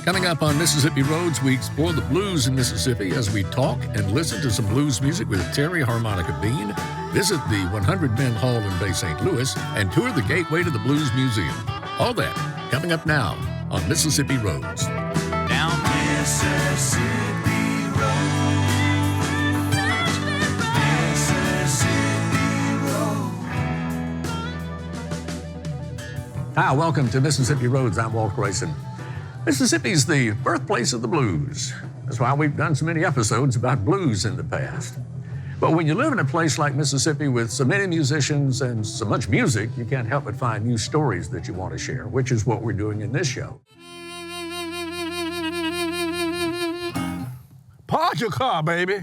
Coming up on Mississippi Roads, we explore the blues in Mississippi as we talk and listen to some blues music with Terry Harmonica Bean, visit the 100 Men Hall in Bay St. Louis, and tour the gateway to the Blues Museum. All that coming up now on Mississippi Roads. Down Mississippi Road. Hi, welcome to Mississippi Roads. I'm Walt Grayson. Mississippi's the birthplace of the blues. That's why we've done so many episodes about blues in the past. But when you live in a place like Mississippi with so many musicians and so much music, you can't help but find new stories that you want to share, which is what we're doing in this show. Park your car, baby.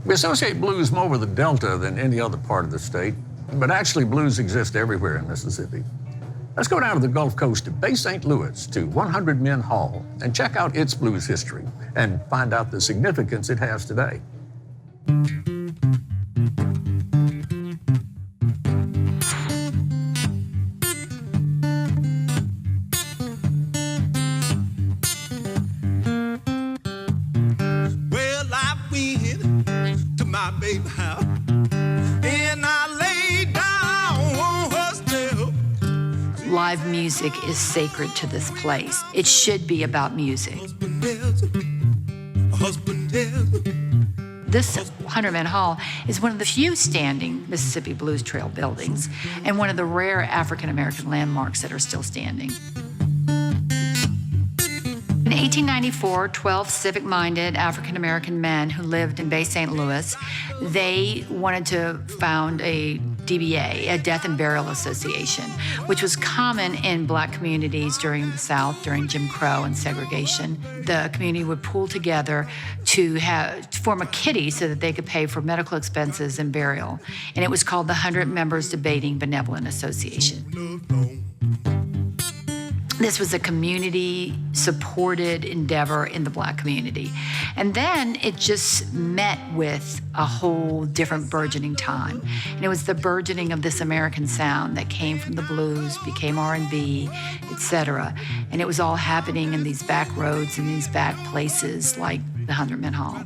We associate blues more with the Delta than any other part of the state, but actually blues exist everywhere in Mississippi. Let's go down to the Gulf Coast to Bay St. Louis to 100 Men Hall and check out its blues history and find out the significance it has today. Well, I went to my baby house and I laid down on her step. Live music is sacred to this place. It should be about music. This 100 Men Hall is one of the few standing Mississippi Blues Trail buildings and one of the rare African American landmarks that are still standing. In 1894, 12 civic-minded African-American men who lived in Bay St. Louis, they wanted to found a DBA, a Death and Burial Association, which was common in black communities during the South, during Jim Crow and segregation. The community would pool together to form a kitty so that they could pay for medical expenses and burial. And it was called the 100 Members Debating Benevolent Association. This was a community-supported endeavor in the black community. And then it just met with a whole different burgeoning time. And it was the burgeoning of this American sound that came from the blues, became R&B, etc. And it was all happening in these back roads and these back places like the 100 Men Hall.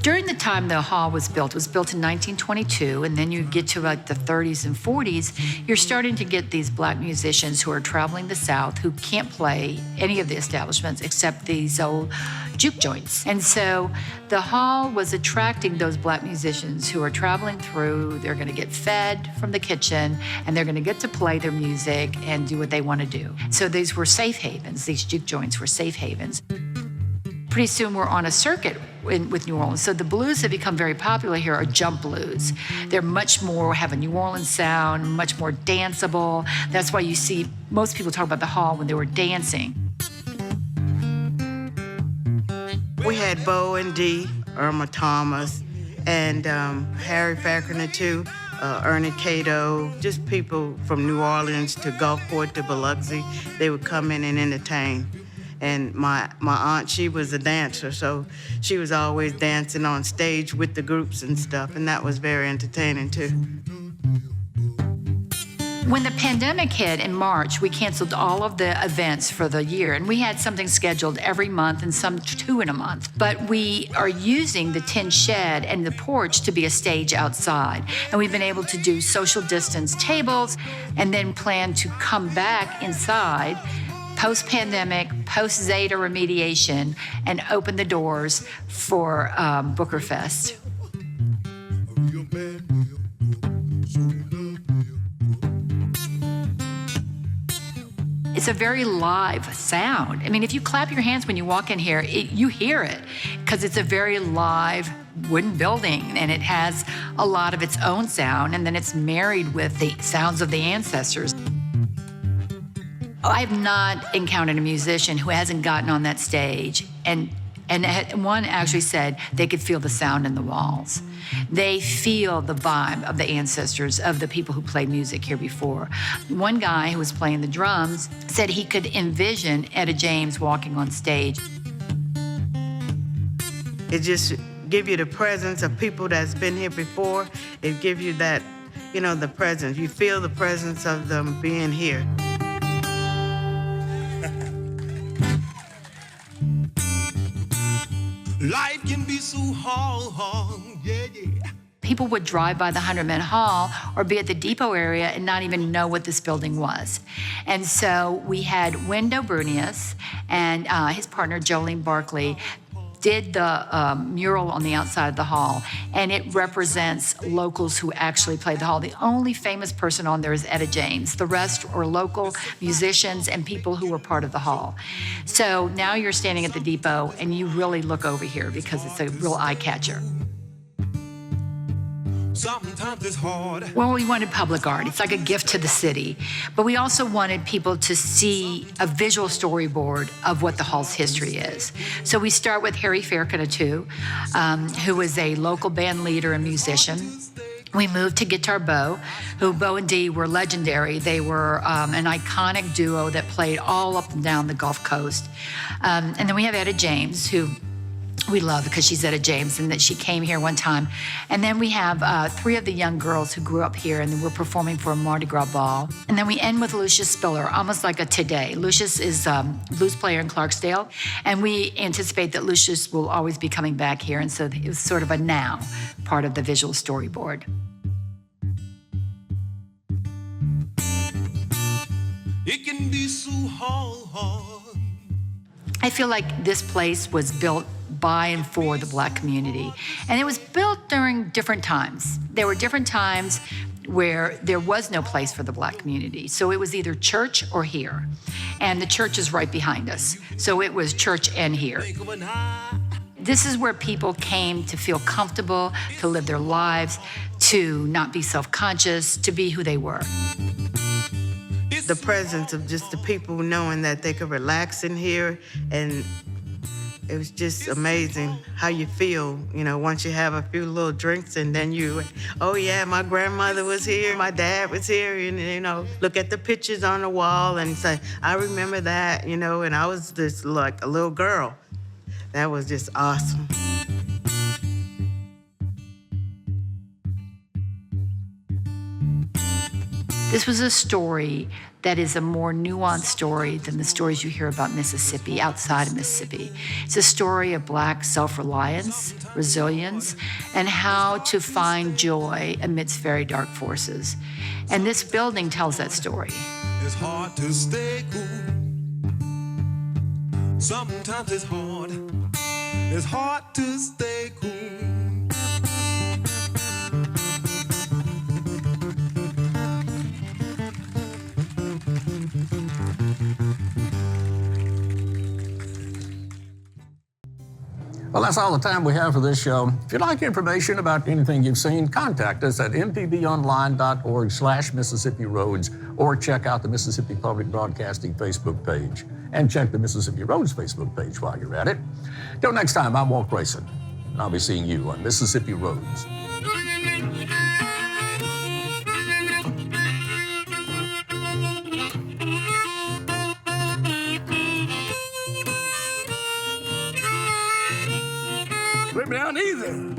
During the time the hall was built in 1922, and then you get to like the 30s and 40s, you're starting to get these black musicians who are traveling the South who can't play any of the establishments except these old juke joints. And so the hall was attracting those black musicians who are traveling through. They're going to get fed from the kitchen, and they're going to get to play their music and do what they want to do. So these were safe havens. These juke joints were safe havens. Pretty soon we're on a circuit with New Orleans. So the blues that become very popular here are jump blues. They're much more, have a New Orleans sound, much more danceable. That's why you see most people talk about the hall when they were dancing. We had Bo and Dee, Irma Thomas, and Harry Falconer too, Ernie Cato, just people from New Orleans to Gulfport to Biloxi. They would come in and entertain. And my aunt, she was a dancer, so she was always dancing on stage with the groups and stuff, and that was very entertaining too. When the pandemic hit in March, we canceled all of the events for the year, and we had something scheduled every month and some 2 in a month. But we are using the tin shed and the porch to be a stage outside, and we've been able to do social distance tables and then plan to come back inside post-pandemic, post-Zeta remediation, and open the doors for Booker Fest. It's a very live sound. I mean, if you clap your hands when you walk in here, you hear it, because it's a very live wooden building, and it has a lot of its own sound, and then it's married with the sounds of the ancestors. I've not encountered a musician who hasn't gotten on that stage, and one actually said they could feel the sound in the walls. They feel the vibe of the ancestors, of the people who played music here before. One guy who was playing the drums said he could envision Etta James walking on stage. It just gives you the presence of people that's been here before. It gives you that, the presence. You feel the presence of them being here. Life can be so hard, yeah, yeah. People would drive by the 100-Man Hall or be at the depot area and not even know what this building was. And so we had Wendo Brunius and his partner, Jolene Barkley, did the mural on the outside of the hall, and it represents locals who actually played the hall. The only famous person on there is Etta James. The rest are local musicians and people who were part of the hall. So now you're standing at the depot and you really look over here because it's a real eye catcher. Sometimes it's hard. Well, we wanted public art. It's like a gift to the city. But we also wanted people to see a visual storyboard of what the hall's history is. So we start with Harry Fairconnatu, who was a local band leader and musician. We moved to Guitar Bo, who Bo and Dee were legendary. They were an iconic duo that played all up and down the Gulf Coast. And then we have Etta James, who we love because she's Etta James and that she came here one time. And then we have 3 of the young girls who grew up here and were performing for a Mardi Gras ball. And then we end with Lucius Spiller, almost like a today. Lucius is a blues player in Clarksdale, and we anticipate that Lucius will always be coming back here. And so it was sort of a now part of the visual storyboard. It can be so hard. I feel like this place was built by and for the Black community. And it was built during different times. There were different times where there was no place for the Black community. So it was either church or here. And the church is right behind us. So it was church and here. This is where people came to feel comfortable, to live their lives, to not be self-conscious, to be who they were. The presence of just the people knowing that they could relax in here, and it was just amazing how you feel, you know, once you have a few little drinks and then oh yeah, my grandmother was here, my dad was here, and you know, look at the pictures on the wall and say, I remember that, you know, and I was just like a little girl. That was just awesome. This was a story that is a more nuanced story than the stories you hear about Mississippi, outside of Mississippi. It's a story of Black self-reliance, resilience, and how to find joy amidst very dark forces. And this building tells that story. It's hard to stay cool. Sometimes it's hard. It's hard to stay cool. Well, that's all the time we have for this show. If you'd like information about anything you've seen, contact us at mpbonline.org/Mississippi Roads, or check out the Mississippi Public Broadcasting Facebook page. And check the Mississippi Roads Facebook page while you're at it. Till next time, I'm Walt Grayson, and I'll be seeing you on Mississippi Roads. Put me down easy.